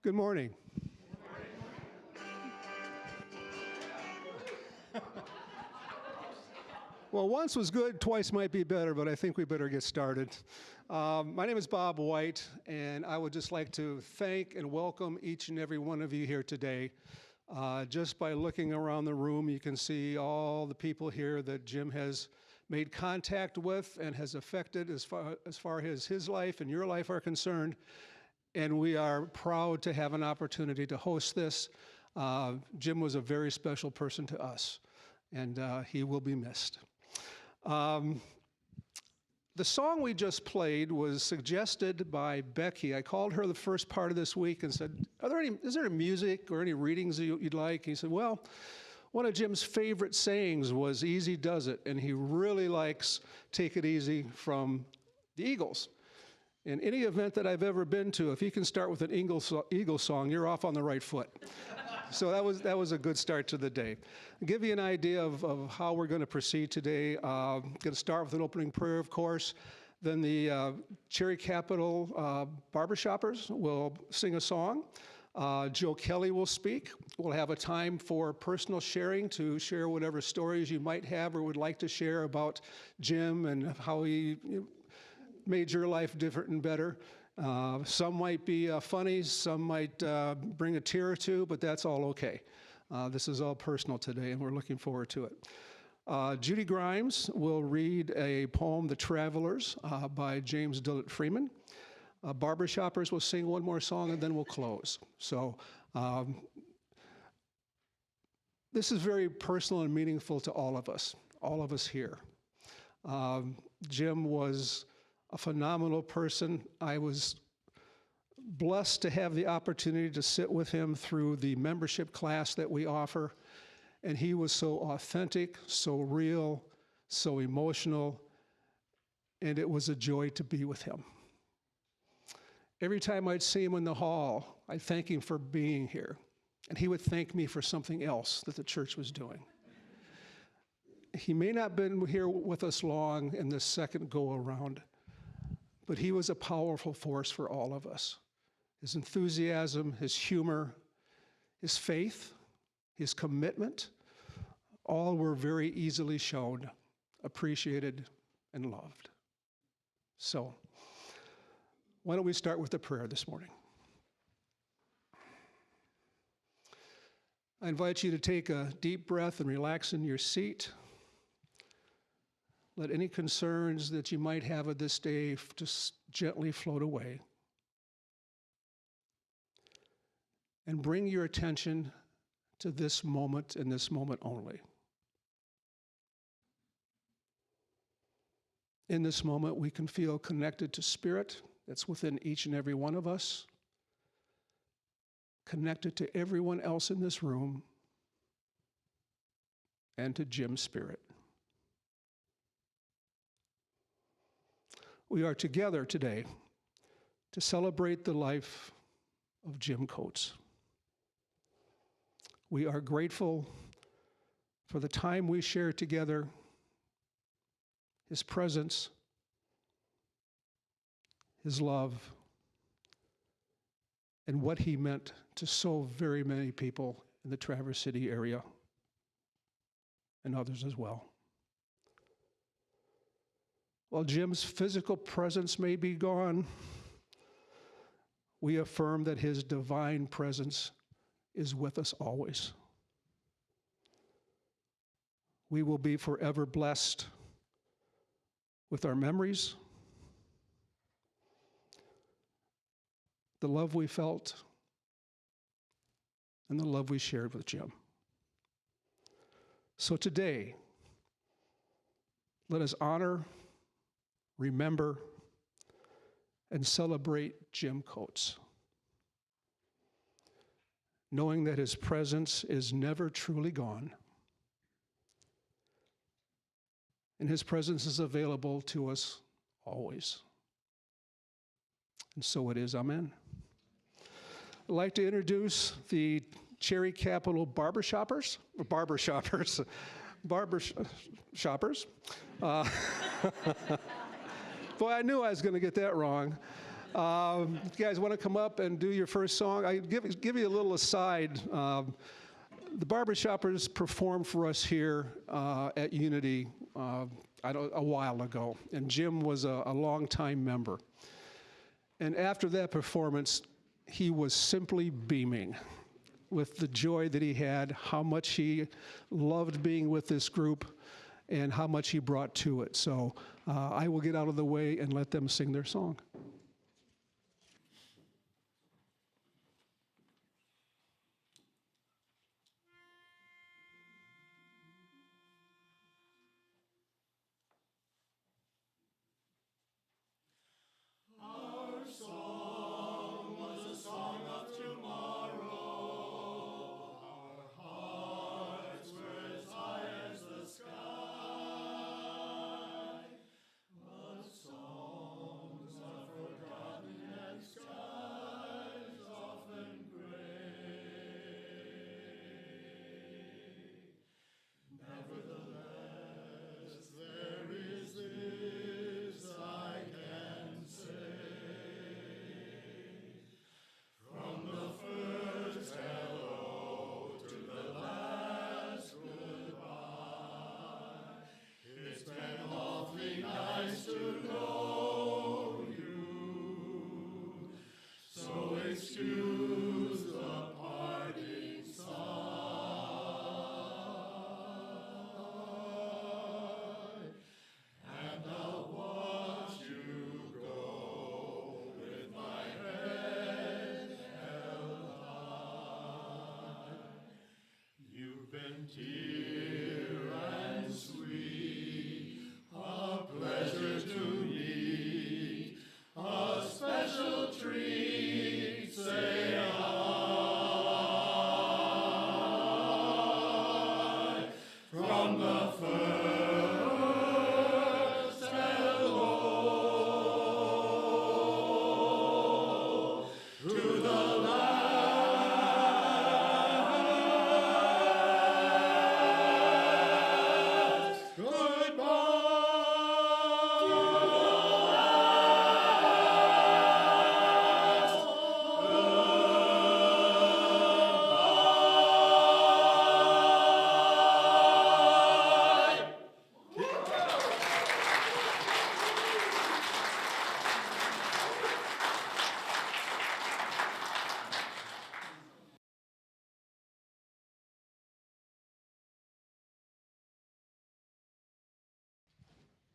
Good morning. Well, once was good, twice might be better, but I think we better get started. My name is Bob White, and I would just like to thank and welcome each and every one of you here today. Just by looking around the room, you can see all the people here that Jim has made contact with and has affected as far as his life and your life are concerned. And we are proud to have an opportunity to host this. Jim was a very special person to us, and he will be missed. The song we just played was suggested by Becky. I called her the first part of this week and said, is there any music or any readings you'd like? He said, well, one of Jim's favorite sayings was easy does it, and he really likes Take It Easy from the Eagles. In any event that I've ever been to, if you can start with an Eagles song, you're off on the right foot. So that was a good start to the day. I'll give you an idea of how we're going to proceed today. Going to start with an opening prayer, of course. Then the Cherry Capital Barbershoppers will sing a song. Joe Kelly will speak. We'll have a time for personal sharing to share whatever stories you might have or would like to share about Jim and how he made your life different and better. Some might be funny, some might bring a tear or two, but that's all okay. This is all personal today, and we're looking forward to it. Judy Grimes will read a poem, The Travelers, by James Dillett Freeman. Barbershoppers will sing one more song, and then we'll close. So this is very personal and meaningful to all of us here. Jim was a phenomenal person. I was blessed to have the opportunity to sit with him through the membership class that we offer. And he was so authentic, so real, so emotional, and it was a joy to be with him. Every time I'd see him in the hall, I'd thank him for being here. And he would thank me for something else that the church was doing. He may not have been here with us long in this second go-around, but he was a powerful force for all of us. His enthusiasm, his humor, his faith, his commitment, all were very easily shown, appreciated, and loved. So, why don't we start with the prayer this morning? I invite you to take a deep breath and relax in your seat. Let any concerns that you might have of this day just gently float away. And bring your attention to this moment and this moment only. In this moment, we can feel connected to Spirit that's within each and every one of us, connected to everyone else in this room, and to Jim's Spirit. We are together today to celebrate the life of Jim Coates. We are grateful for the time we shared together, his presence, his love, and what he meant to so very many people in the Traverse City area and others as well. While Jim's physical presence may be gone, we affirm that his divine presence is with us always. We will be forever blessed with our memories, the love we felt, and the love we shared with Jim. So today, let us honor, remember, and celebrate Jim Coates, knowing that his presence is never truly gone, and his presence is available to us always. And so it is, amen. I'd like to introduce the Cherry Capital Barbershoppers. Boy, I knew I was going to get that wrong. If you guys want to come up and do your first song, I give you a little aside. The Barbershoppers performed for us here at Unity a while ago, and Jim was a longtime member. And after that performance, he was simply beaming with the joy that he had, how much he loved being with this group, and how much he brought to it. So I will get out of the way and let them sing their song.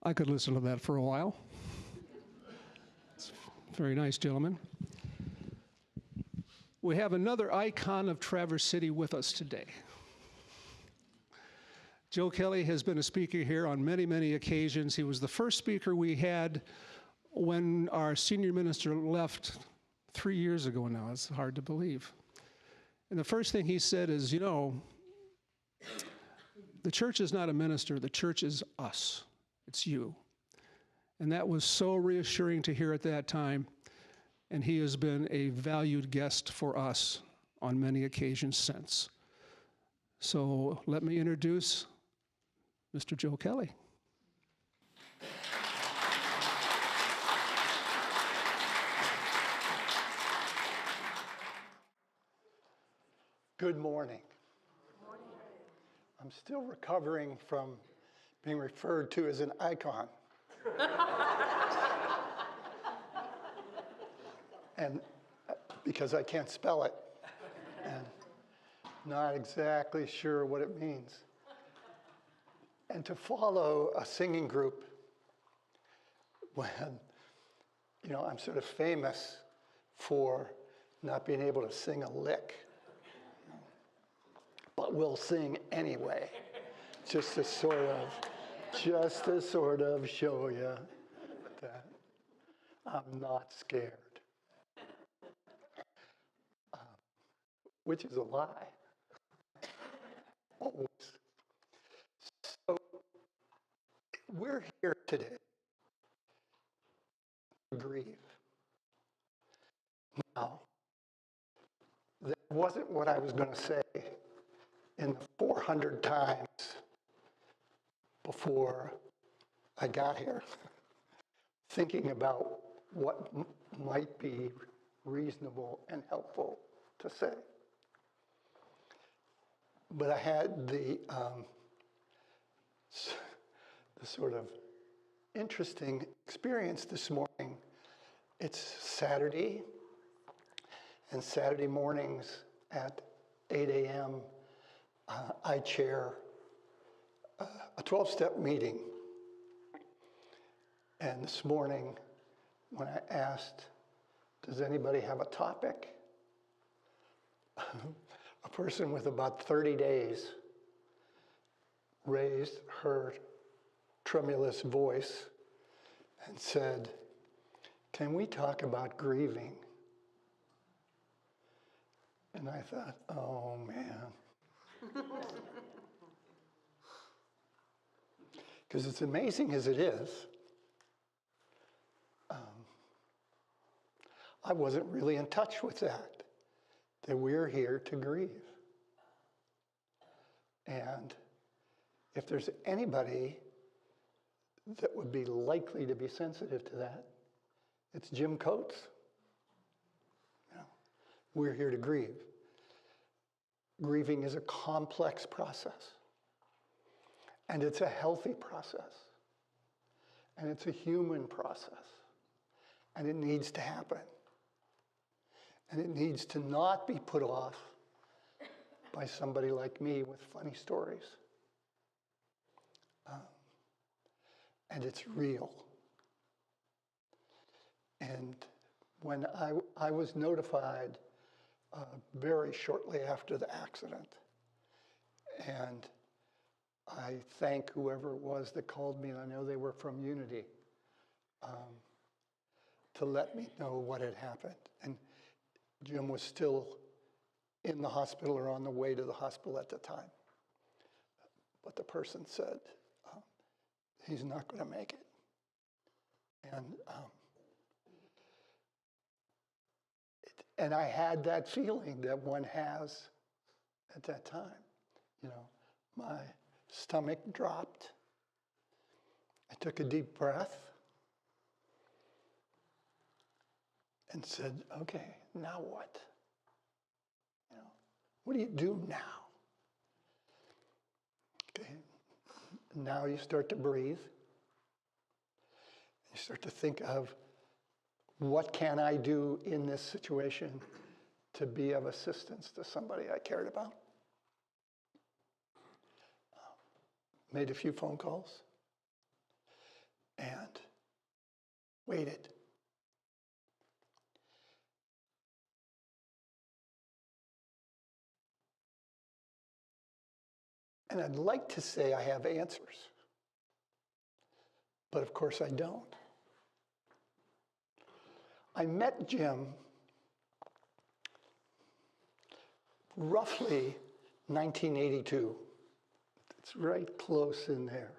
I could listen to that for a while. It's very nice, gentlemen. We have another icon of Traverse City with us today. Joe Kelly has been a speaker here on many, many occasions. He was the first speaker we had when our senior minister left 3 years ago now. It's hard to believe. And the first thing he said is, you know, the church is not a minister, the church is us. It's you. And that was so reassuring to hear at that time. And he has been a valued guest for us on many occasions since. So let me introduce Mr. Joe Kelly. Good morning. I'm still recovering from being referred to as an icon. And because I can't spell it, and not exactly sure what it means. And to follow a singing group when, you know, I'm sort of famous for not being able to sing a lick, but we'll sing anyway, just to sort of show you that I'm not scared, which is a lie, always. So we're here today to grieve. Now, that wasn't what I was going to say in the 400 times before I got here, thinking about what might be reasonable and helpful to say. But I had the sort of interesting experience this morning. It's Saturday, and Saturday mornings at 8 a.m., I chair a 12-step meeting. And this morning, when I asked, does anybody have a topic? A person with about 30 days raised her tremulous voice and said, can we talk about grieving? And I thought, oh man. Because as amazing as it is, I wasn't really in touch with that we're here to grieve. And if there's anybody that would be likely to be sensitive to that, it's Jim Coates. You know, we're here to grieve. Grieving is a complex process. And it's a healthy process. And it's a human process. And it needs to happen. And it needs to not be put off by somebody like me with funny stories. And it's real. And when I was notified very shortly after the accident, and I thank whoever it was that called me, and I know they were from Unity, to let me know what had happened. And Jim was still in the hospital or on the way to the hospital at the time. But the person said, he's not going to make it. And I had that feeling that one has at that time. You know, my stomach dropped. I took a deep breath and said, okay, now what? You know, what do you do now? Okay, now you start to breathe. You start to think of, what can I do in this situation to be of assistance to somebody I cared about? Made a few phone calls and waited. And I'd like to say I have answers, but of course I don't. I met Jim roughly 1982. It's right close in there.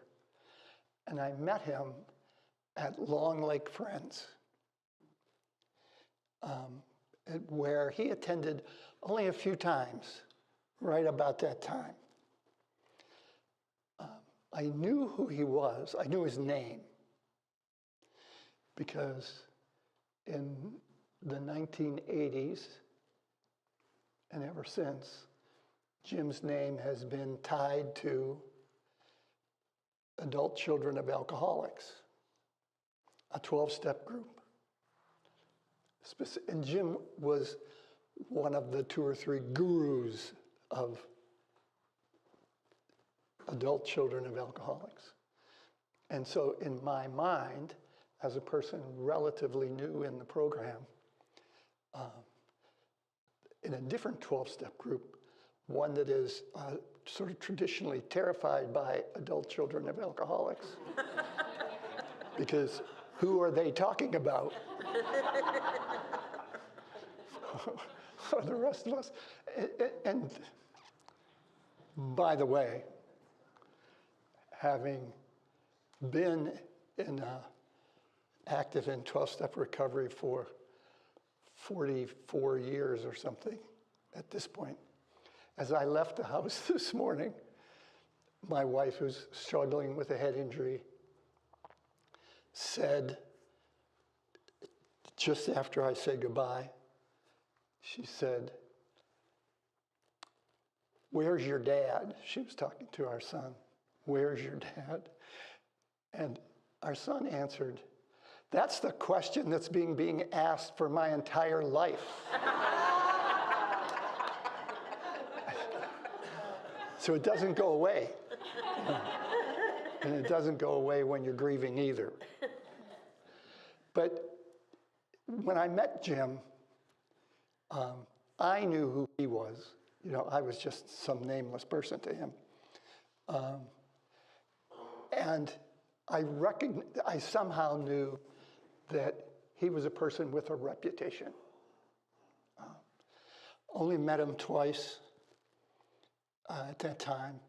And I met him at Long Lake Friends, where he attended only a few times, right about that time. I knew who he was. I knew his name, because in the 1980s, and ever since, Jim's name has been tied to Adult Children of Alcoholics, a 12-step group. And Jim was one of the 2 or 3 gurus of Adult Children of Alcoholics. And so in my mind, as a person relatively new in the program, in a different 12-step group, one that is sort of traditionally terrified by adult children of alcoholics. Because who are they talking about? For the rest of us. And by the way, having been active in 12-step recovery for 44 years or something at this point, as I left the house this morning, my wife, who's struggling with a head injury, said just after I said goodbye, she said, "Where's your dad?" She was talking to our son. "Where's your dad?" And our son answered, "That's the question that's being asked for my entire life." So it doesn't go away. And it doesn't go away when you're grieving either. But when I met Jim, I knew who he was. You know, I was just some nameless person to him. And I somehow knew that he was a person with a reputation. Only met him twice at that time.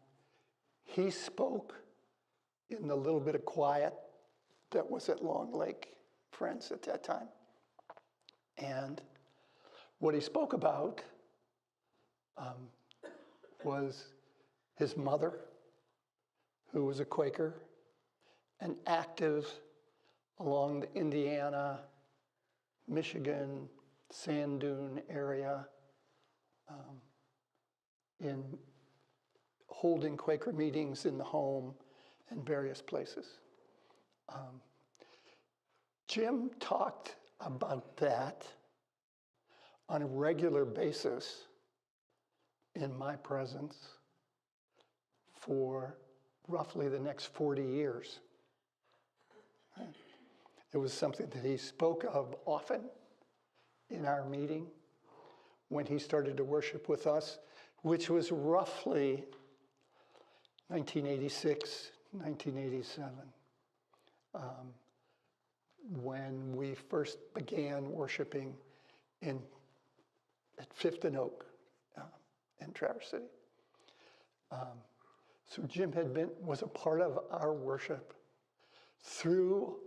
He spoke in the little bit of quiet that was at Long Lake Friends at that time. And what he spoke about was his mother, who was a Quaker, and active along the Indiana, Michigan, sand dune area, in holding Quaker meetings in the home and various places. Jim talked about that on a regular basis in my presence for roughly the next 40 years. It was something that he spoke of often in our meeting when he started to worship with us, which was roughly 1986, 1987, when we first began worshiping at Fifth and Oak in Traverse City. So Jim was a part of our worship through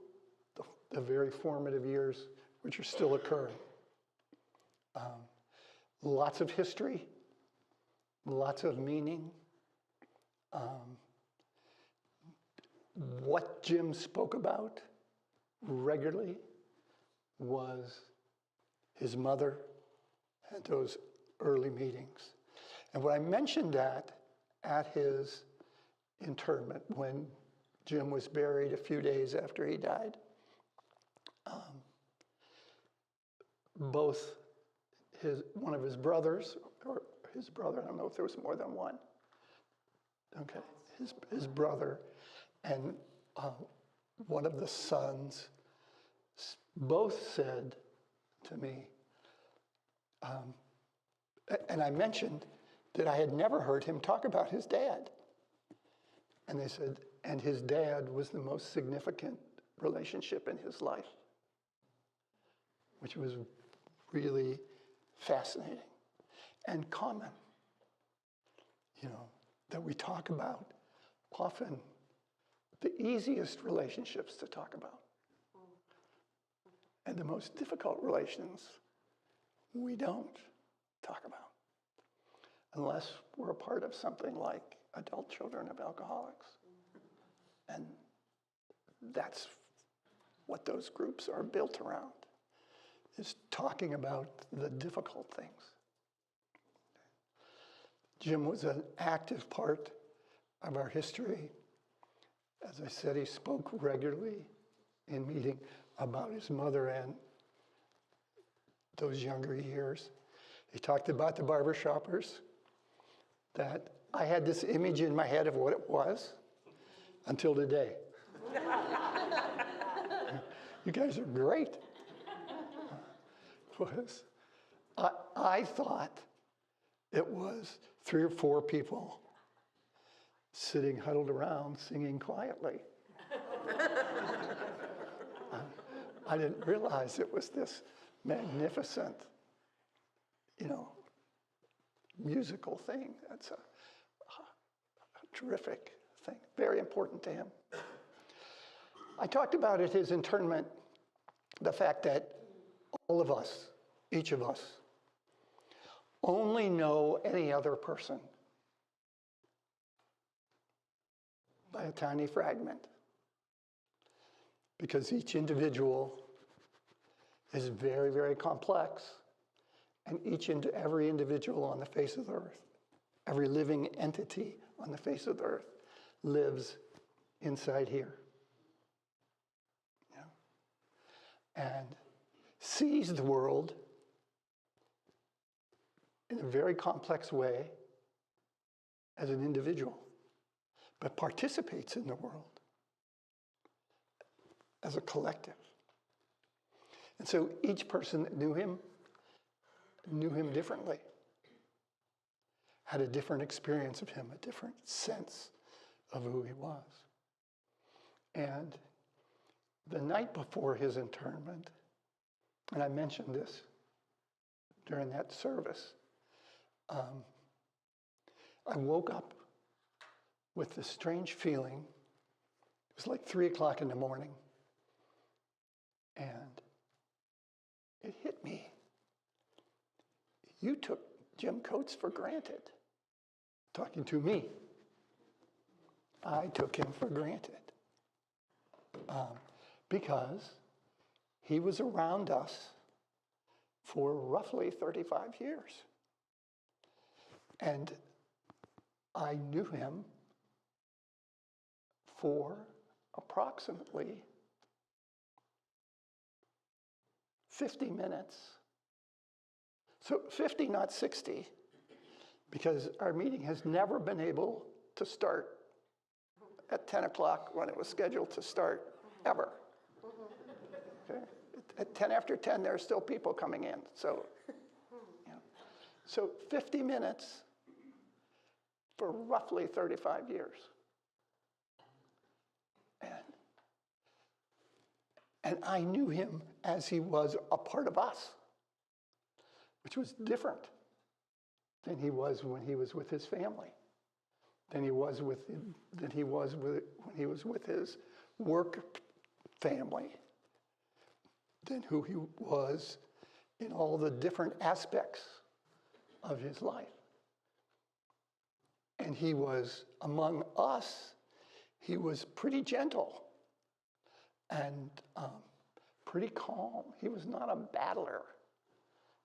the very formative years, which are still occurring. Lots of history, lots of meaning. What Jim spoke about regularly was his mother and those early meetings. And when I mentioned that at his interment, when Jim was buried a few days after he died, both one of his brothers, or his brother, I don't know if there was more than one, okay, his brother and one of the sons both said to me, and I mentioned that I had never heard him talk about his dad. And they said, and his dad was the most significant relationship in his life, which was really fascinating and common, that we talk about often the easiest relationships to talk about. And the most difficult relations we don't talk about unless we're a part of something like Adult Children of Alcoholics. And that's what those groups are built around, is talking about the difficult things. Jim was an active part of our history. As I said, he spoke regularly in meeting about his mother and those younger years. He talked about the barbershoppers, that I had this image in my head of what it was until today. You guys are great. I thought it was 3 or 4 people sitting huddled around singing quietly. I didn't realize it was this magnificent, musical thing. That's a terrific thing, very important to him. I talked about at his internment the fact that all of us, each of us, only know any other person by a tiny fragment, because each individual is very, very complex, and every individual on the face of the earth, every living entity on the face of the earth lives inside here. And sees the world in a very complex way as an individual, but participates in the world as a collective. And so each person that knew him differently, had a different experience of him, a different sense of who he was. And the night before his internment, and I mentioned this during that service, I woke up with this strange feeling. It was like 3 o'clock in the morning, and it hit me. You took Jim Coates for granted. Talking to me. I took him for granted. Because he was around us for roughly 35 years. And I knew him for approximately 50 minutes. So 50, not 60, because our meeting has never been able to start at 10 o'clock when it was scheduled to start, ever. Okay? At 10 after 10, there are still people coming in. So, so 50 minutes for roughly 35 years. And I knew him as he was a part of us, which was different than he was when he was with his family, than he was when he was with his work family, than who he was in all the different aspects of his life. And he was among us, he was pretty gentle and pretty calm. He was not a battler,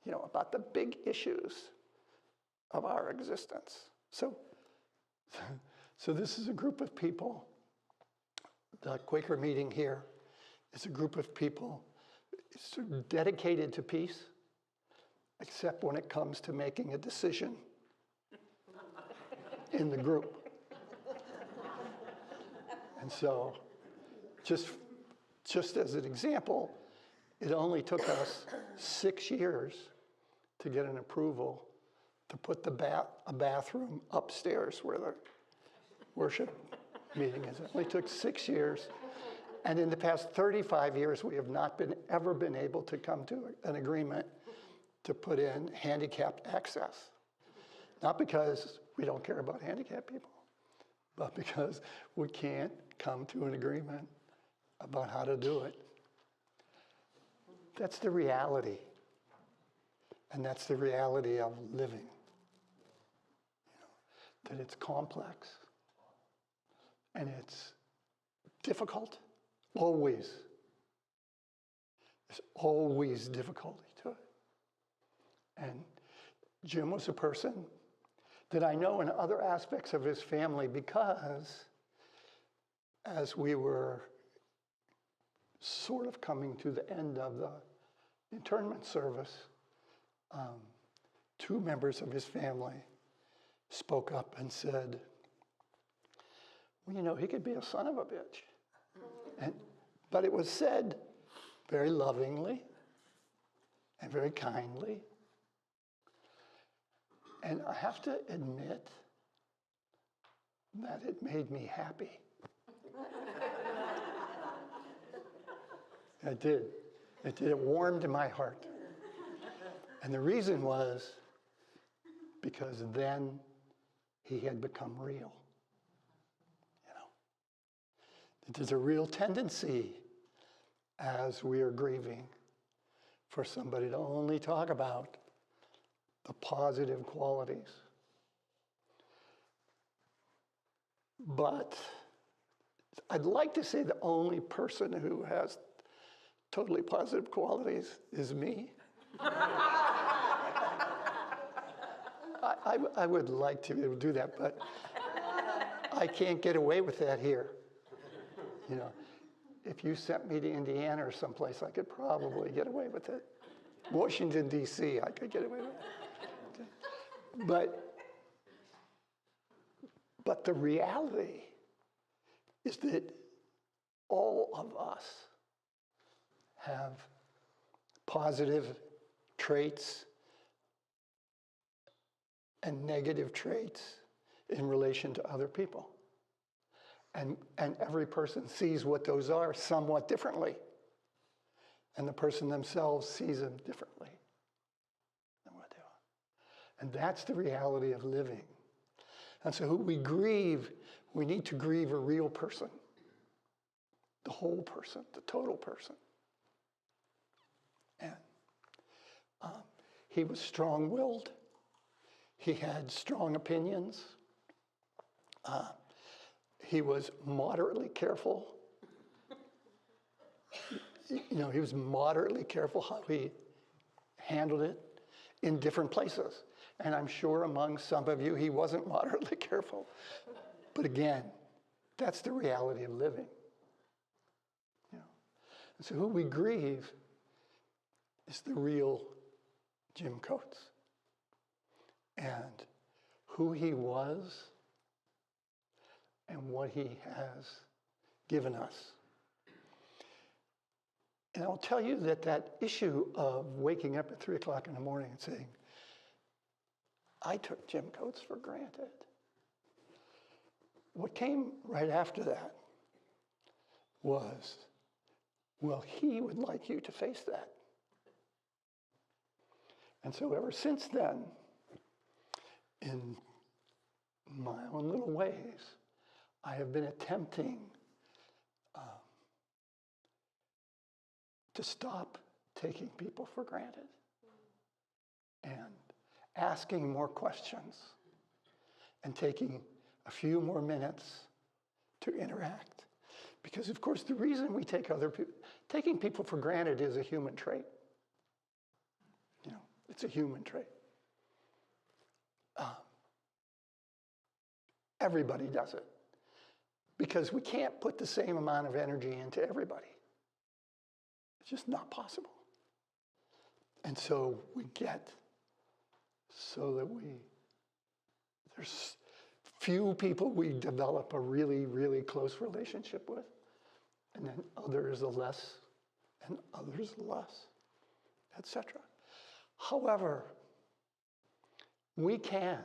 about the big issues of our existence. So this is a group of people. The Quaker meeting here is a group of people dedicated to peace, except when it comes to making a decision in the group. And so, just as an example, it only took us 6 years to get an approval to put a bathroom upstairs where the worship meeting is. It only took 6 years. And in the past 35 years, we have not ever been able to come to an agreement to put in handicapped access. Not because we don't care about handicapped people, but because we can't come to an agreement about how to do it. That's the reality. And that's the reality of living. That it's complex and it's difficult, always. There's always difficulty to it. And Jim was a person that I know in other aspects of his family, because as we were sort of coming to the end of the internment service, 2 members of his family spoke up and said, well, he could be a son of a bitch. But it was said very lovingly and very kindly. And I have to admit that it made me happy. It did. It did. It warmed my heart. And the reason was because then he had become real. There's a real tendency as we are grieving for somebody to only talk about the positive qualities. But I'd like to say the only person who has totally positive qualities is me. I would like to be able to do that, but I can't get away with that here. You know, if you sent me to Indiana or someplace, I could probably get away with it. Washington, D.C., I could get away with it. But the reality is that all of us have positive traits and negative traits in relation to other people. And every person sees what those are somewhat differently. And the person themselves sees them differently than what they are. And that's the reality of living. And so we grieve, we need to grieve a real person. The whole person, the total person. And he was strong-willed. He had strong opinions. He was moderately careful. You know, he was moderately careful how he handled it in different places. And I'm sure among some of you, he wasn't moderately careful. But again, that's the reality of living. You know? And so who we grieve is the real Jim Coates. And who he was and what he has given us. And I'll tell you that that issue of waking up at 3 o'clock in the morning and saying, I took Jim Coates for granted. What came right after that was, well, he would like you to face that. And so ever since then, in my own little ways, I have been attempting to stop taking people for granted and asking more questions and taking a few more minutes to interact. Because, of course, the reason we take taking people for granted is a human trait. You know, it's a human trait. Everybody does it. Because we can't put the same amount of energy into everybody. It's just not possible. And so we get so that there's few people we develop a really, really close relationship with, and then others a less, and others less, etc. However, we can.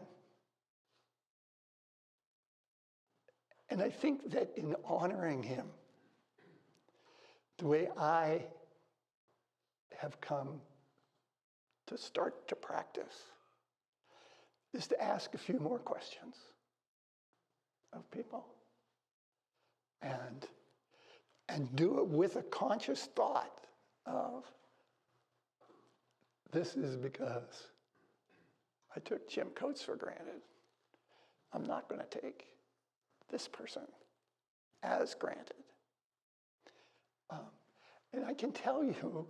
And I think that in honoring him, the way I have come to start to practice is to ask a few more questions of people and do it with a conscious thought of, this is because I took Jim Coates for granted. I'm not going to take this person as granted. And I can tell you,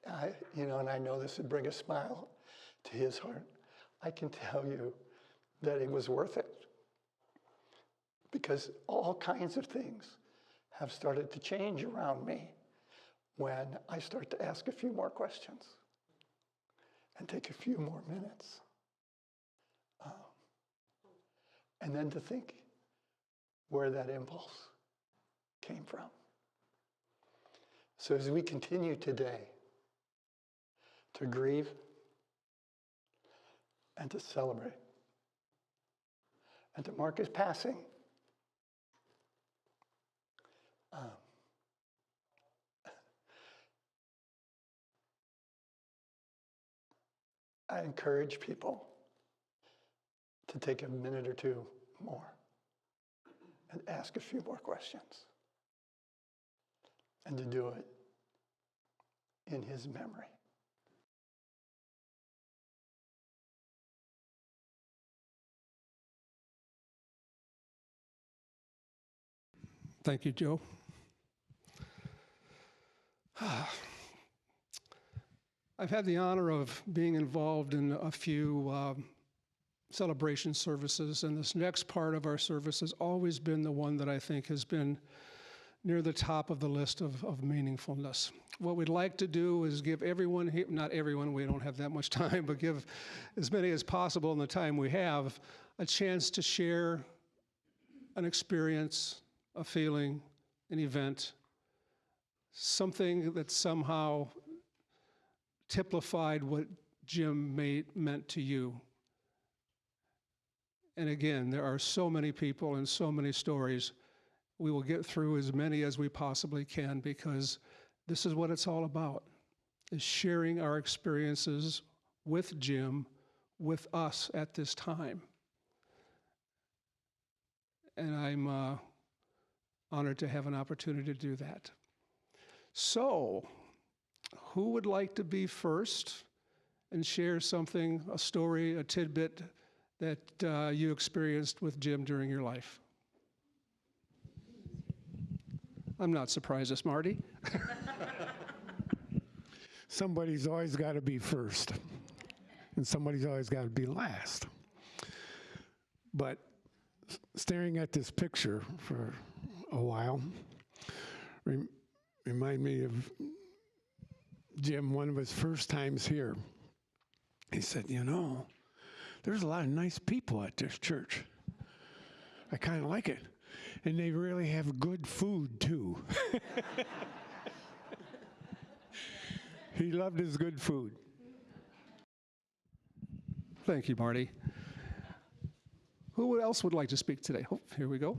and I know this would bring a smile to his heart, I can tell you that it was worth it. Because all kinds of things have started to change around me when I start to ask a few more questions and take a few more minutes. And then to think where that impulse came from. So as we continue today to grieve and to celebrate and to mark his passing, I encourage people to take a minute or two more and ask a few more questions and to do it in his memory. Thank you, Joe. I've had the honor of being involved in a few celebration services, and this next part of our service has always been the one that I think has been near the top of the list of meaningfulness. What we'd like to do is give everyone here, not everyone, we don't have that much time, but give as many as possible in the time we have, a chance to share an experience, a feeling, an event, something that somehow typified what Jim meant to you. And again, there are so many people and so many stories. We will get through as many as we possibly can, because this is what it's all about, is sharing our experiences with Jim, with us at this time. And I'm honored to have an opportunity to do that. So, who would like to be first and share something, a story, a tidbit that you experienced with Jim during your life? I'm not surprised, it's Marty. Somebody's always got to be first, and somebody's always got to be last. But staring at this picture for a while remind me of Jim, one of his first times here. He said, you know, there's a lot of nice people at this church. I kind of like it. And they really have good food, too. He loved his good food. Thank you, Marty. Who else would like to speak today? Oh, here we go.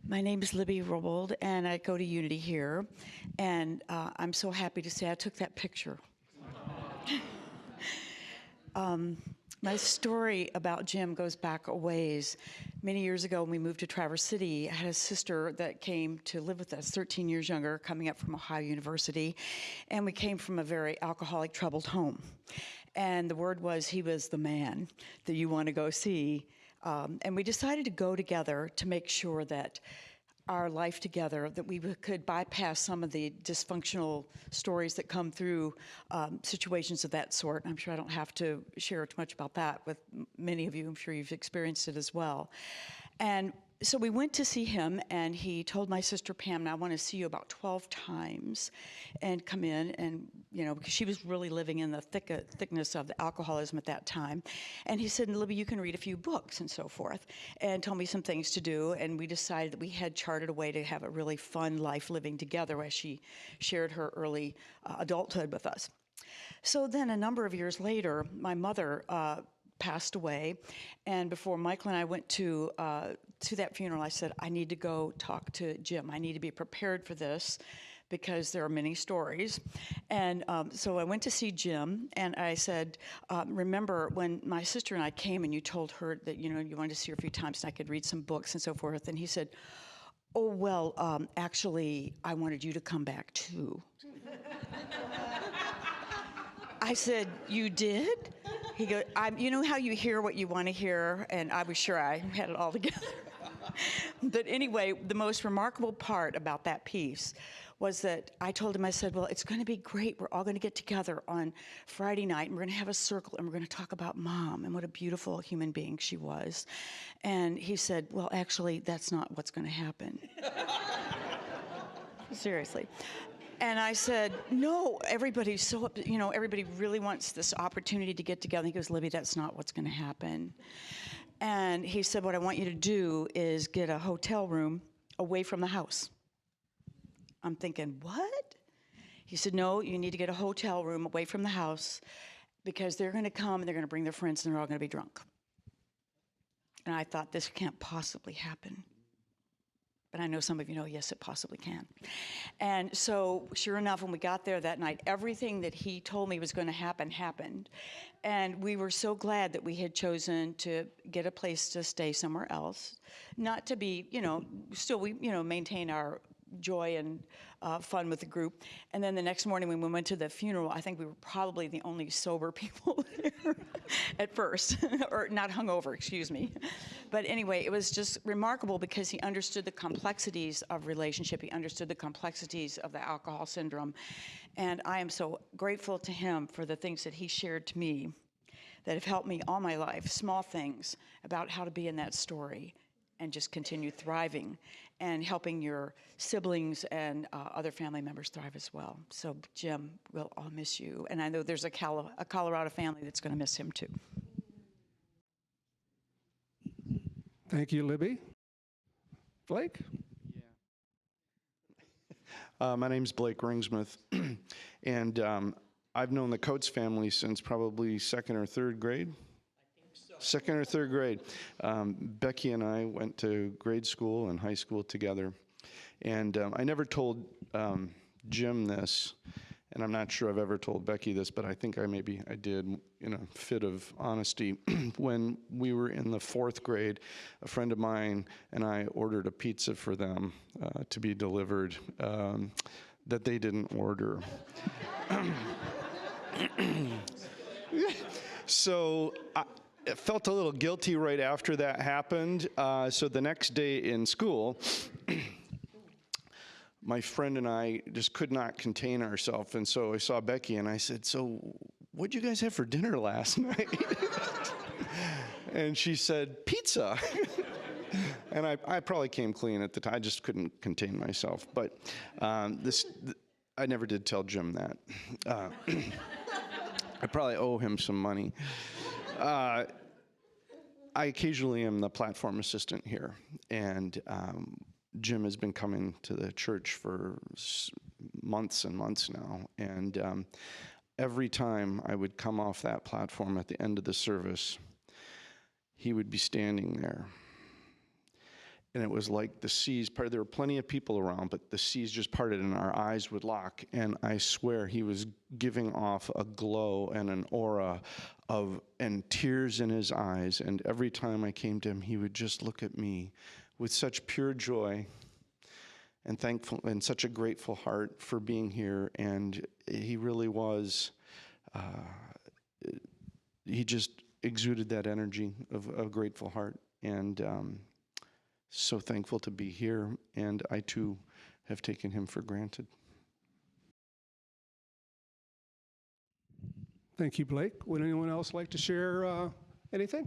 My name is Libby Robold, and I go to Unity here. And I'm so happy to say I took that picture. My story about Jim goes back a ways. Many years ago, when we moved to Traverse City, I had a sister that came to live with us, 13 years younger, coming up from Ohio University. And we came from a very alcoholic, troubled home. And the word was he was the man that you want to go see. And we decided to go together to make sure that our life together, that we could bypass some of the dysfunctional stories that come through situations of that sort. I'm sure I don't have to share too much about that with many of you. I'm sure you've experienced it as well. And so we went to see him, and he told my sister Pam, I want to see you about 12 times and come in, and, you know, because she was really living in the thickness of the alcoholism at that time. And he said, Libby, you can read a few books and so forth, and tell me some things to do. And we decided that we had charted a way to have a really fun life living together as she shared her early adulthood with us. So then a number of years later, my mother passed away, and before Michael and I went to that funeral, I said, I need to go talk to Jim. I need to be prepared for this because there are many stories. And so I went to see Jim, and I said, remember when my sister and I came and you told her that, you know, you wanted to see her a few times and I could read some books and so forth. And he said, oh, well, actually, I wanted you to come back too. I said, you did? He goes, you know how you hear what you want to hear? And I was sure I had it all together. But anyway, the most remarkable part about that piece was that I told him, I said, well, it's going to be great. We're all going to get together on Friday night, and we're going to have a circle, and we're going to talk about Mom and what a beautiful human being she was. And he said, well, actually, that's not what's going to happen. Seriously. And I said, no, everybody's so, you know, everybody really wants this opportunity to get together. He goes, Libby, that's not what's going to happen. And he said, what I want you to do is get a hotel room away from the house. I'm thinking, what? He said, no, you need to get a hotel room away from the house because they're going to come and they're going to bring their friends and they're all going to be drunk. And I thought, this can't possibly happen. But I know some of you know, yes, it possibly can. And so, sure enough, when we got there that night, everything that he told me was going to happen, happened. And we were so glad that we had chosen to get a place to stay somewhere else. Not to be, you know, still we, you know, maintain our joy and fun with the group. And then the next morning when we went to the funeral, I think we were probably the only sober people there at first, or not hungover, excuse me. But anyway, it was just remarkable because he understood the complexities of relationship. He understood the complexities of the alcohol syndrome. And I am so grateful to him for the things that he shared to me that have helped me all my life, small things about how to be in that story and just continue thriving and helping your siblings and other family members thrive as well. So Jim, we'll all miss you. And I know there's a Colorado family that's going to miss him too. Thank you, Libby. Blake? My name's Blake Ringsmith, and I've known the Coates family since probably second or third grade. I think so. Second or third grade. Becky and I went to grade school and high school together, and I never told Jim this, and I'm not sure I've ever told Becky this, but I think I did in a fit of honesty. When we were in the fourth grade, a friend of mine and I ordered a pizza for them to be delivered that they didn't order. So I felt a little guilty right after that happened. So the next day in school, my friend and I just could not contain ourselves. And so I saw Becky and I said, "So what'd you guys have for dinner last night?" And she said, "Pizza." And I probably came clean at the time. I just couldn't contain myself. But I never did tell Jim that. I probably owe him some money. I occasionally am the platform assistant here, and Jim has been coming to the church for months and months now, and every time I would come off that platform at the end of the service, he would be standing there. And it was like the seas parted. There were plenty of people around, but the seas just parted and our eyes would lock. And I swear he was giving off a glow and an aura and tears in his eyes. And every time I came to him, he would just look at me with such pure joy and thankful and such a grateful heart for being here. And he really was, he just exuded that energy of a grateful heart. And so thankful to be here, and I too have taken him for granted. Thank you, Blake. Would anyone else like to share anything?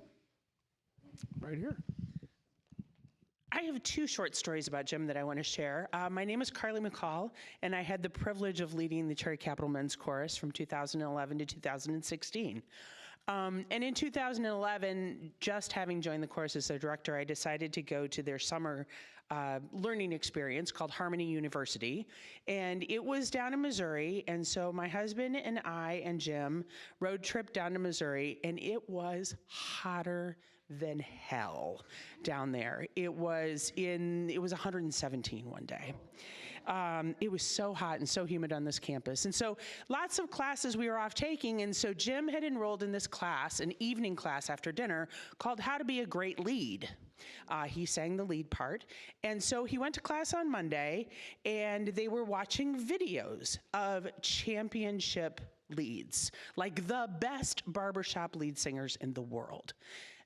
Right here. I have two short stories about Jim that I want to share. My name is Carly McCall, and I had the privilege of leading the Cherry Capital Men's Chorus from 2011 to 2016. And in 2011, just having joined the chorus as their director, I decided to go to their summer learning experience called Harmony University. And it was down in Missouri. And so my husband and I and Jim road trip down to Missouri, and it was hotter than hell down there. It was 117 one day. It was so hot and so humid on this campus. And so lots of classes we were off taking, and so Jim had enrolled in this class, an evening class after dinner, called How to Be a Great Lead. He sang the lead part. And so he went to class on Monday, and they were watching videos of championship leads, like the best barbershop lead singers in the world.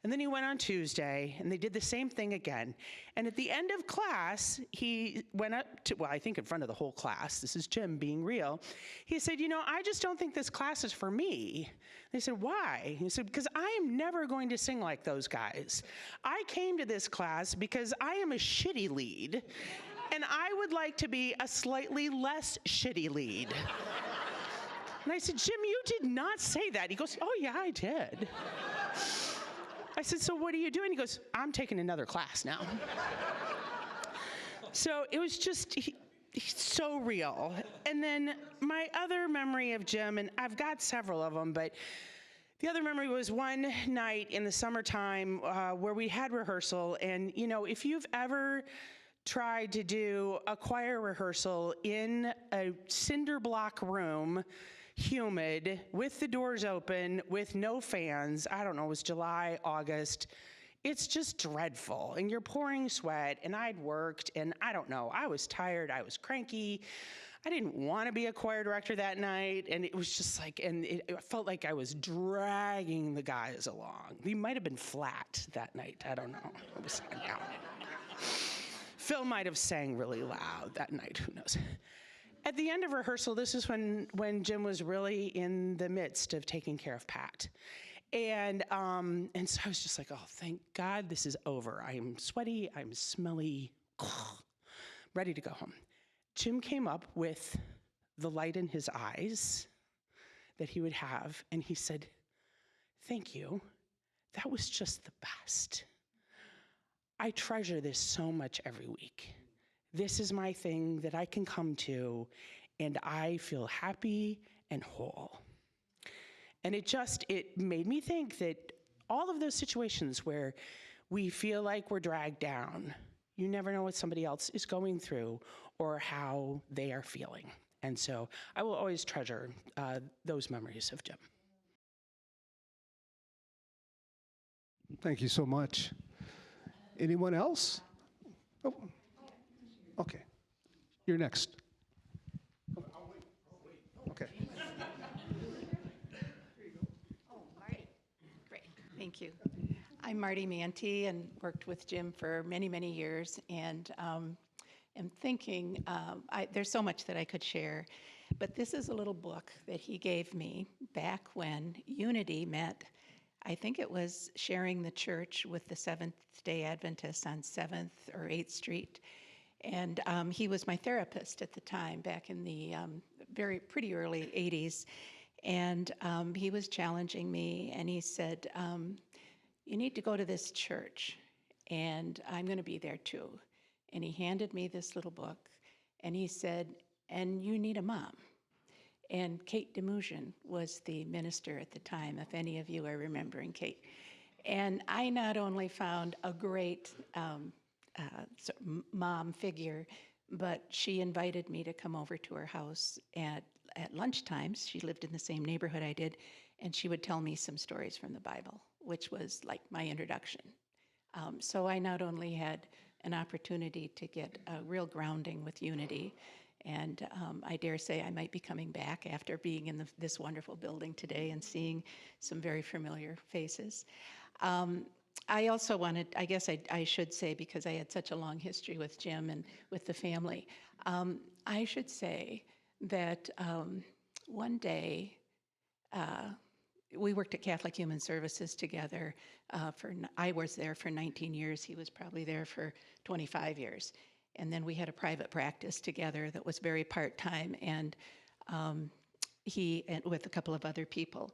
And then he went on Tuesday, and they did the same thing again. And at the end of class, he went up to, well, I think in front of the whole class, this is Jim being real, he said, I just don't think this class is for me. They said, why? He said, because I am never going to sing like those guys. I came to this class because I am a shitty lead, and I would like to be a slightly less shitty lead. And I said, Jim, you did not say that. He goes, oh yeah, I did. I said, so what are you doing? He goes, I'm taking another class now. So it was just he's so real. And then my other memory of Jim, and I've got several of them, but the other memory was one night in the summertime where we had rehearsal. And, if you've ever tried to do a choir rehearsal in a cinder block room, humid, with the doors open, with no fans, I don't know, it was July, August, it's just dreadful. And you're pouring sweat, and I'd worked, and I don't know, I was tired, I was cranky. I didn't want to be a choir director that night, and it was just like, and it felt like I was dragging the guys along. We might have been flat that night, I don't know. It was, yeah. Phil might have sang really loud that night, who knows. At the end of rehearsal, this is when Jim was really in the midst of taking care of Pat. And so I was just like, oh, thank God this is over. I'm sweaty, I'm smelly, ready to go home. Jim came up with the light in his eyes that he would have, and he said, thank you. That was just the best. I treasure this so much every week. This is my thing that I can come to, and I feel happy and whole. And it made me think that all of those situations where we feel like we're dragged down, you never know what somebody else is going through or how they are feeling. And so I will always treasure those memories of Jim. Thank you so much. Anyone else? Oh, okay. You're next. Okay. Oh, Marty. Great. Thank you. I'm Marty Manti and worked with Jim for many, many years. And am thinking, there's so much that I could share. But this is a little book that he gave me back when Unity met. I think it was sharing the church with the Seventh-day Adventists on 7th or 8th Street. And he was my therapist at the time, back in the pretty early 80s. And he was challenging me, and he said, you need to go to this church, and I'm going to be there too. And he handed me this little book, and he said, and you need a mom. And Kate DeMoujian was the minister at the time, if any of you are remembering Kate. And I not only found a great mom figure, but she invited me to come over to her house at lunchtimes. She lived in the same neighborhood I did, and she would tell me some stories from the Bible, which was like my introduction. So I not only had an opportunity to get a real grounding with Unity, and I dare say I might be coming back after being in this wonderful building today and seeing some very familiar faces. I also wanted, I guess I should say, because I had such a long history with Jim and with the family, I should say that one day we worked at Catholic Human Services together. I was there for 19 years. He was probably there for 25 years. And then we had a private practice together that was very part-time, and with a couple of other people.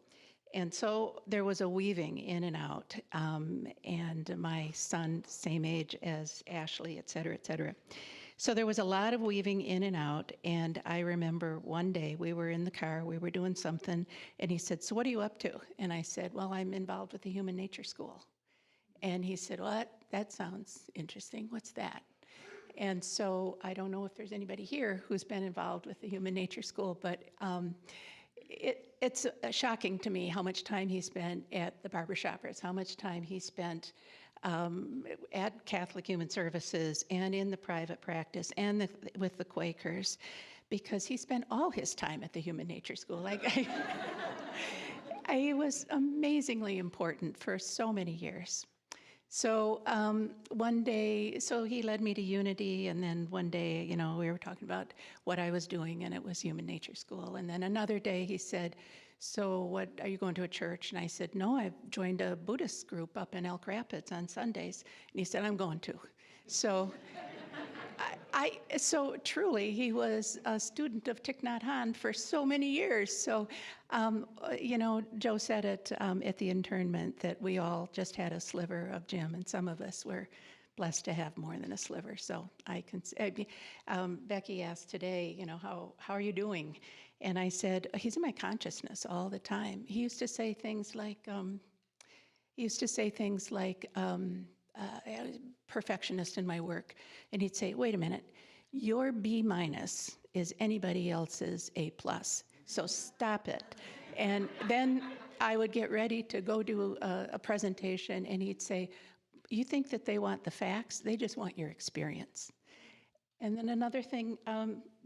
And so there was a weaving in and out, and my son, same age as Ashley, et cetera, et cetera. So there was a lot of weaving in and out, and I remember one day we were in the car, we were doing something, and he said, so what are you up to? And I said, well, I'm involved with the Human Nature School. And he said, what? That sounds interesting. What's that? And so I don't know if there's anybody here who's been involved with the Human Nature School, but it's shocking to me how much time he spent at the Barber Shoppers, how much time he spent at Catholic Human Services and in the private practice and with the Quakers, because he spent all his time at the Human Nature School. Like, I was amazingly important for so many years. So one day, so he led me to Unity, and then one day, you know, we were talking about what I was doing, and it was Human Nature School. And then another day he said, so what, are you going to a church? And I said, no, I've joined a Buddhist group up in Elk Rapids on Sundays. And he said, I'm going to. So so truly, he was a student of Thich Nhat Hanh for so many years. So, you know, Joe said it at the internment that we all just had a sliver of Jim, and some of us were blessed to have more than a sliver. So I can say, Becky asked today, you know, how are you doing? And I said, he's in my consciousness all the time. He used to say things like, perfectionist in my work, and he'd say, wait a minute, your B- is anybody else's A+, so stop it. And then I would get ready to go do a presentation, and he'd say, You think that they want the facts, they just want your experience. And then another thing,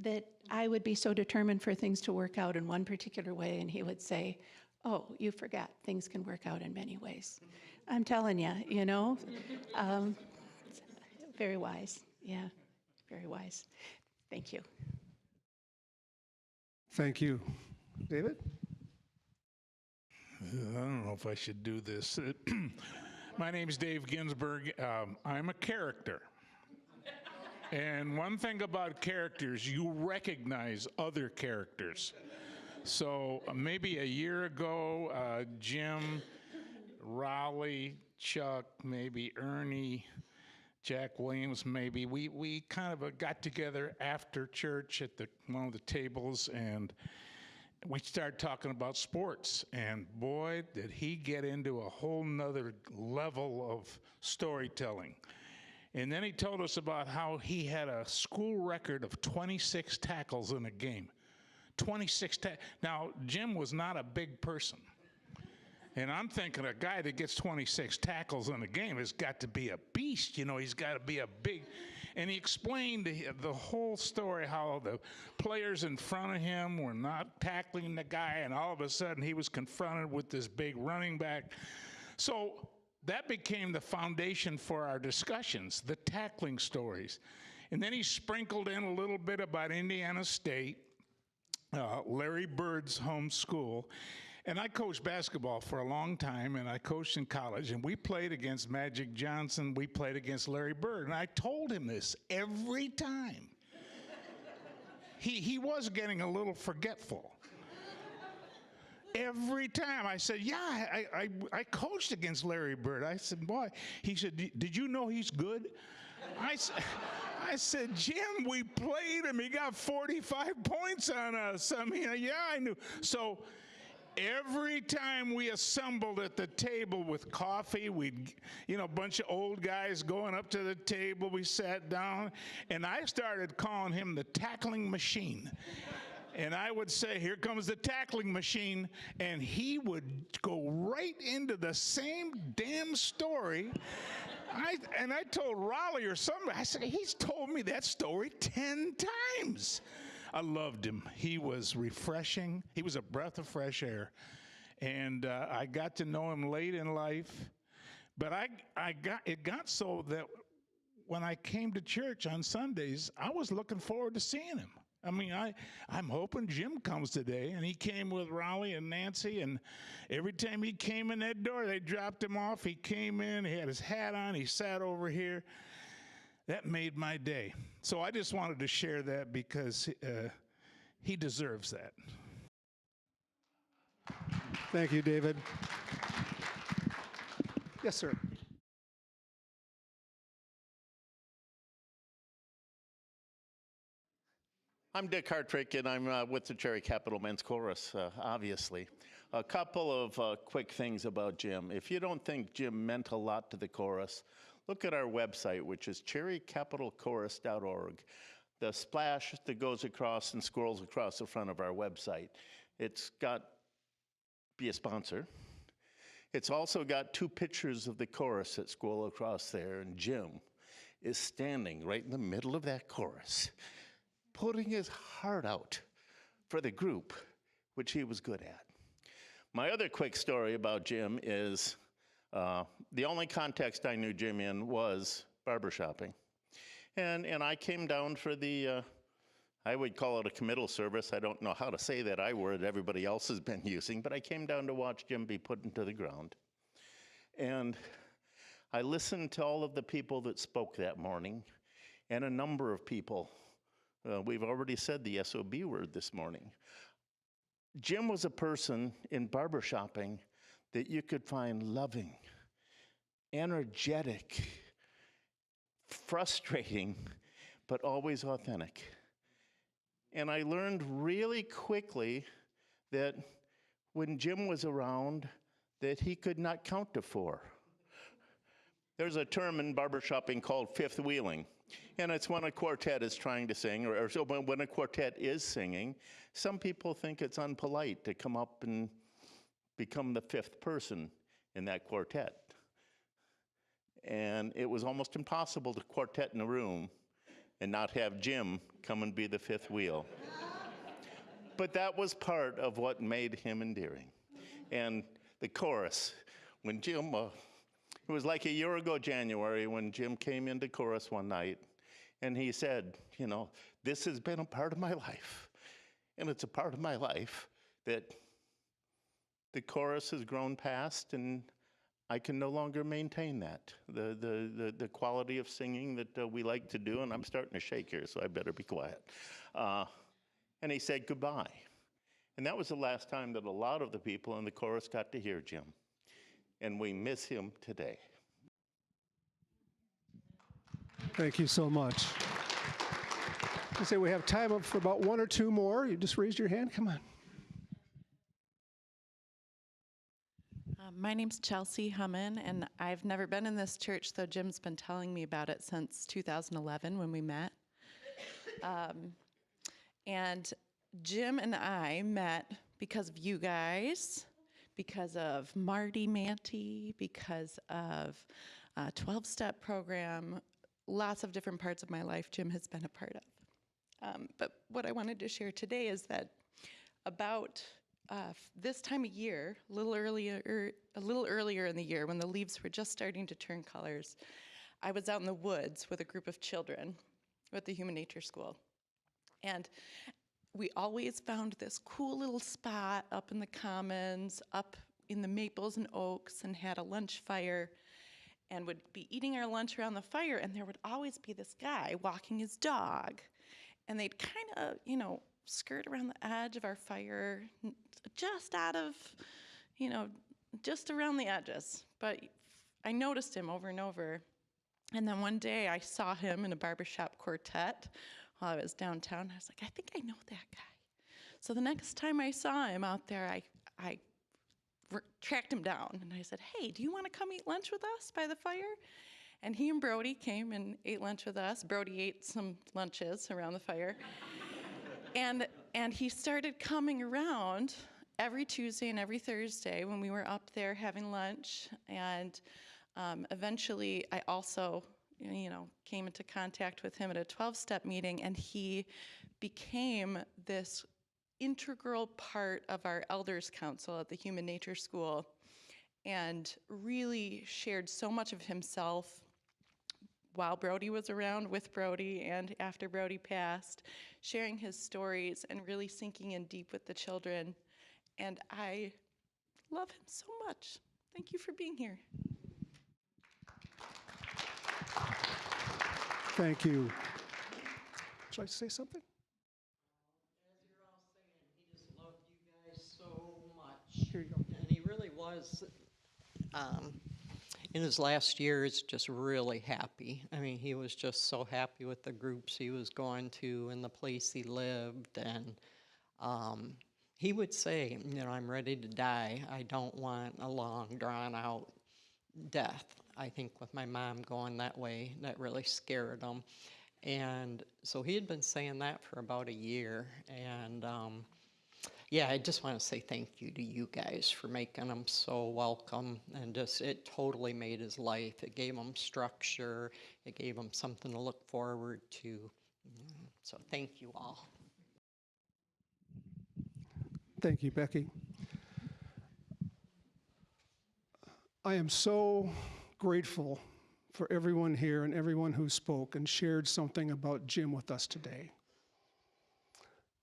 that I would be so determined for things to work out in one particular way, and he would say, oh, you forgot, things can work out in many ways. I'm telling you, you know, very wise, yeah, very wise. Thank you. Thank you. David? I don't know if I should do this. My name is Dave Ginsburg. I'm a character. And one thing about characters, you recognize other characters. So maybe a year ago, Jim, Raleigh, Chuck, maybe Ernie, Jack Williams, maybe, we kind of got together after church at one of the tables, and we started talking about sports. And boy, did he get into a whole nother level of storytelling. And then he told us about how he had a school record of 26 tackles in a game. 26 tackles. Now, Jim was not a big person. And I'm thinking a guy that gets 26 tackles in a game has got to be a beast. You know, he's got to be a big... And he explained the whole story, how the players in front of him were not tackling the guy, and all of a sudden he was confronted with this big running back. So that became the foundation for our discussions, the tackling stories. And then he sprinkled in a little bit about Indiana State, Larry Bird's home school. And I coached basketball for a long time, and I coached in college, and we played against Magic Johnson, we played against Larry Bird, and I told him this every time. He was getting a little forgetful. Every time I said, yeah, I coached against Larry Bird. I said, boy, he said, did you know he's good? I said, Jim, we played him. He got 45 points on us. I mean, yeah, I knew. So every time we assembled at the table with coffee, we'd, a bunch of old guys going up to the table, we sat down, and I started calling him the tackling machine. And I would say, here comes the tackling machine, and he would go right into the same damn story. And I told Raleigh or somebody, I said, he's told me that story 10 times. I loved him. He was refreshing. He was a breath of fresh air. And I got to know him late in life. But it got so that when I came to church on Sundays, I was looking forward to seeing him. I mean, I'm hoping Jim comes today, and he came with Raleigh and Nancy, and every time he came in that door, they dropped him off. He came in, he had his hat on, he sat over here. That made my day. So I just wanted to share that because he deserves that. Thank you, David. Yes, sir. I'm Dick Hartrick, and I'm with the Cherry Capital Men's Chorus, obviously. A couple of quick things about Jim. If you don't think Jim meant a lot to the chorus, look at our website, which is cherrycapitalchorus.org. The splash that goes across and scrolls across the front of our website. It's got, be a sponsor. It's also got 2 pictures of the chorus that scroll across there, and Jim is standing right in the middle of that chorus, putting his heart out for the group, which he was good at. My other quick story about Jim is the only context I knew Jim in was barbershopping. And I came down for the, I would call it a committal service. I don't know how to say that I word everybody else has been using, but I came down to watch Jim be put into the ground. And I listened to all of the people that spoke that morning, and a number of people. We've already said the SOB word this morning. Jim was a person in barbershopping that you could find loving, energetic, frustrating, but always authentic. And I learned really quickly that when Jim was around, that he could not count to 4. There's a term in barbershopping called fifth wheeling. And it's when a quartet is trying to sing, or when a quartet is singing, some people think it's unpolite to come up and become the 5th person in that quartet. And it was almost impossible to quartet in a room and not have Jim come and be the fifth wheel. But that was part of what made him endearing. And the chorus, when Jim, it was like a year ago January when Jim came into chorus one night and he said, you know, this has been a part of my life. And it's a part of my life that the chorus has grown past, and I can no longer maintain that. The quality of singing that we like to do, and I'm starting to shake here, so I better be quiet. And he said goodbye. And that was the last time that a lot of the people in the chorus got to hear Jim. And we miss him today. Thank you so much. I say we have time up for about one or two more. You just raised your hand. Come on. My name's Chelsea Hummin, and I've never been in this church, though Jim's been telling me about it since 2011 when we met. And Jim and I met because of you guys, because of Marty Manty, because of a 12-step program, lots of different parts of my life Jim has been a part of. But what I wanted to share today is that about this time of year, a little earlier in the year, when the leaves were just starting to turn colors, I was out in the woods with a group of children at the Human Nature School. And we always found this cool little spot up in the commons, up in the maples and oaks, and had a lunch fire, and would be eating our lunch around the fire, and there would always be this guy walking his dog. And they'd kind of, you know, skirt around the edge of our fire, just out of, you know, just around the edges. But I noticed him over and over. And then one day I saw him in a barbershop quartet while I was downtown. I was like, I think I know that guy. So the next time I saw him out there, I tracked him down. And I said, hey, do you want to come eat lunch with us by the fire? And he and Brody came and ate lunch with us. Brody ate some lunches around the fire. And he started coming around every Tuesday and every Thursday when we were up there having lunch. And eventually I also, you know, came into contact with him at a 12-step meeting, and he became this integral part of our elders council at the Human Nature School, and really shared so much of himself while Brody was around, with Brody, and after Brody passed, sharing his stories and really sinking in deep with the children. And I love him so much. Thank you for being here. Thank you. Would you like to say something? As you're all saying, he just loved you guys so much. Here you go. And he really was, in his last years, just really happy. I mean, he was just so happy with the groups he was going to and the place he lived. And he would say, you know, I'm ready to die. I don't want a long, drawn-out death. I think with my mom going that way, that really scared him. And so he had been saying that for about a year. And yeah, I just want to say thank you to you guys for making him so welcome. And just, it totally made his life. It gave him structure. It gave him something to look forward to. So thank you all. Thank you, Becky. I am so grateful for everyone here and everyone who spoke and shared something about Jim with us today.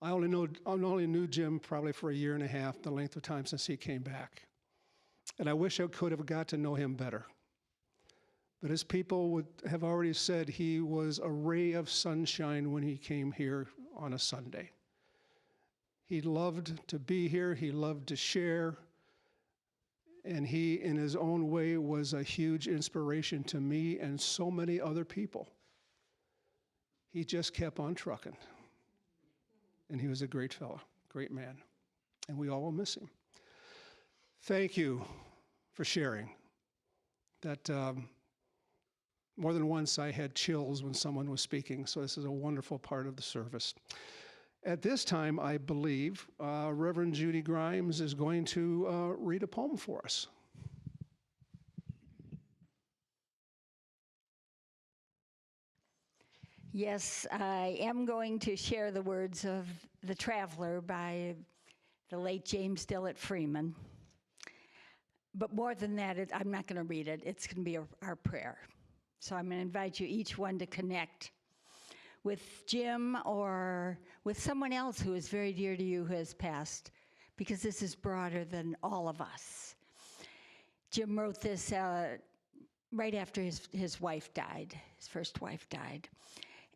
I only knew Jim probably for a year and a half, the length of time since he came back. And I wish I could have got to know him better. But as people would have already said, he was a ray of sunshine when he came here on a Sunday. He loved to be here, he loved to share, and he, in his own way, was a huge inspiration to me and so many other people. He just kept on trucking. And he was a great fellow, great man. And we all will miss him. Thank you for sharing. That more than once I had chills when someone was speaking, so this is a wonderful part of the service. At this time, I believe Reverend Judy Grimes is going to read a poem for us. Yes, I am going to share the words of The Traveler by the late James Dillett Freeman. But more than that, I'm not going to read it. It's going to be our prayer. So I'm going to invite you each one to connect with Jim or with someone else who is very dear to you who has passed, because this is broader than all of us. Jim wrote this right after his wife died, his first wife died.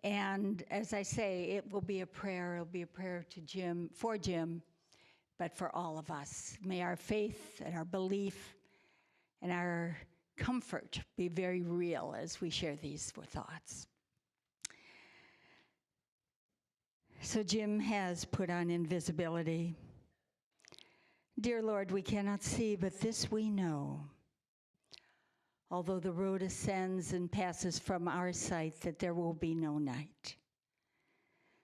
And as I say, it will be a prayer. It'll be a prayer to Jim, for Jim, but for all of us. May our faith and our belief and our comfort be very real as we share these thoughts. So Jim has put on invisibility. Dear Lord, we cannot see, but this we know. Although the road ascends and passes from our sight, that there will be no night.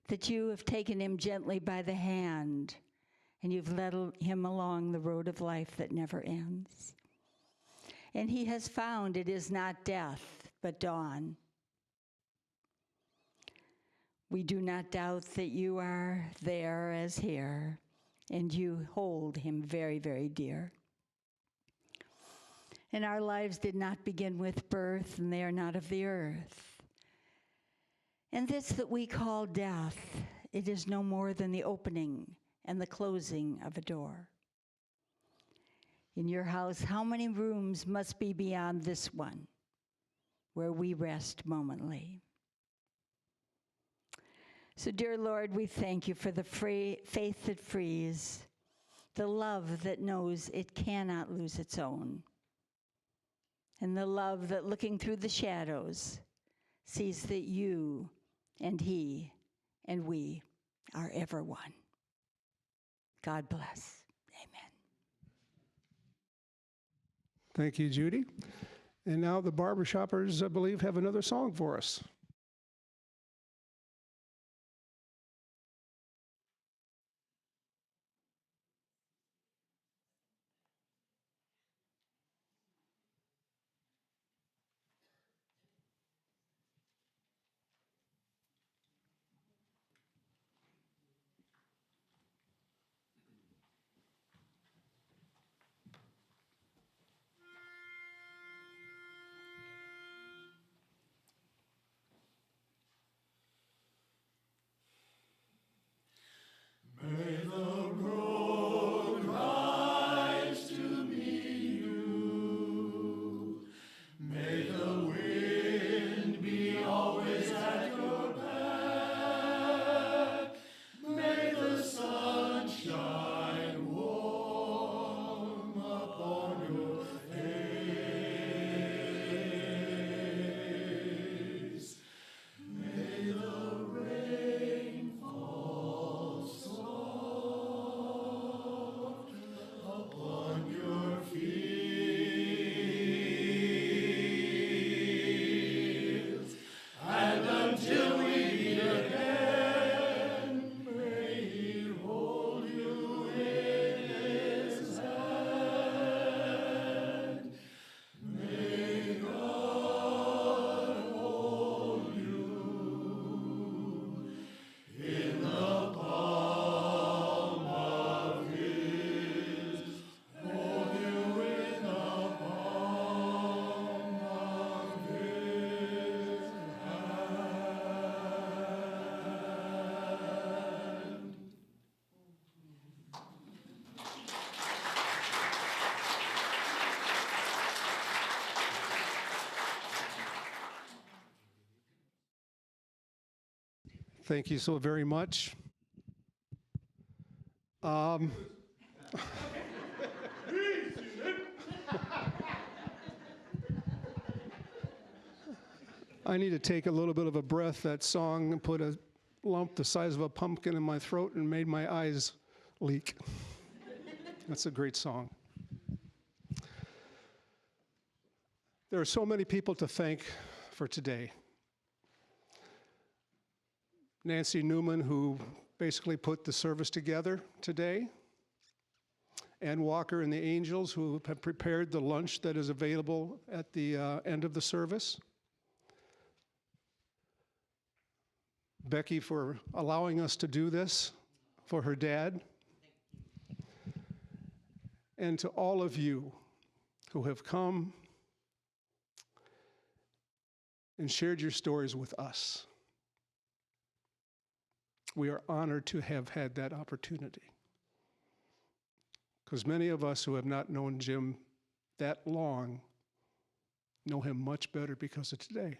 That you have taken him gently by the hand, and you've led him along the road of life that never ends. And he has found it is not death, but dawn. We do not doubt that you are there as here, and you hold him very, very dear. And our lives did not begin with birth, and they are not of the earth. And this that we call death, it is no more than the opening and the closing of a door. In your house, how many rooms must be beyond this one, where we rest momently? So, dear Lord, we thank you for the faith that frees, the love that knows it cannot lose its own, and the love that, looking through the shadows, sees that you and he and we are ever one. God bless. Amen. Thank you, Judy. And now the Barbershoppers, I believe, have another song for us. Thank you so very much. I need to take a little bit of a breath. That song put a lump the size of a pumpkin in my throat and made my eyes leak. That's a great song. There are so many people to thank for today. Nancy Newman, who basically put the service together today. Ann Walker and the Angels, who have prepared the lunch that is available at the end of the service. Becky for allowing us to do this for her dad. And to all of you who have come and shared your stories with us. We are honored to have had that opportunity. Because many of us who have not known Jim that long know him much better because of today.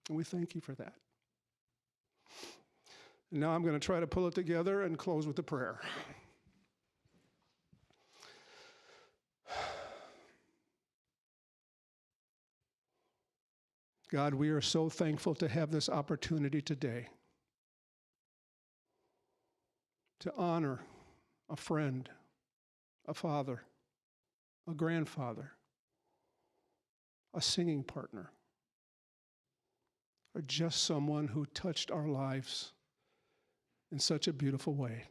And we thank you for that. And now I'm going to try to pull it together and close with a prayer. God, we are so thankful to have this opportunity today to honor a friend, a father, a grandfather, a singing partner, or just someone who touched our lives in such a beautiful way.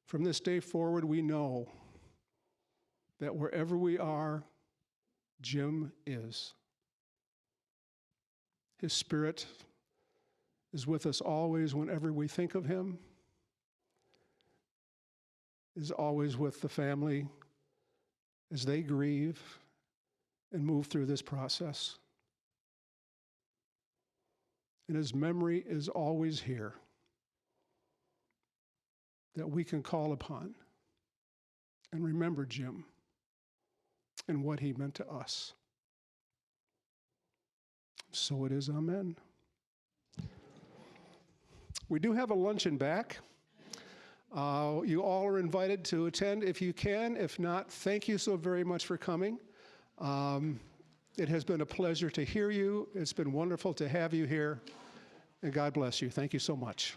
From this day forward, we know that wherever we are, Jim is. His spirit is with us always whenever we think of him, is always with the family as they grieve and move through this process. And his memory is always here that we can call upon and remember Jim and what he meant to us. So it is, amen. We do have a luncheon back. You all are invited to attend if you can. If not, thank you so very much for coming. It has been a pleasure to hear you. It's been wonderful to have you here. And God bless you. Thank you so much.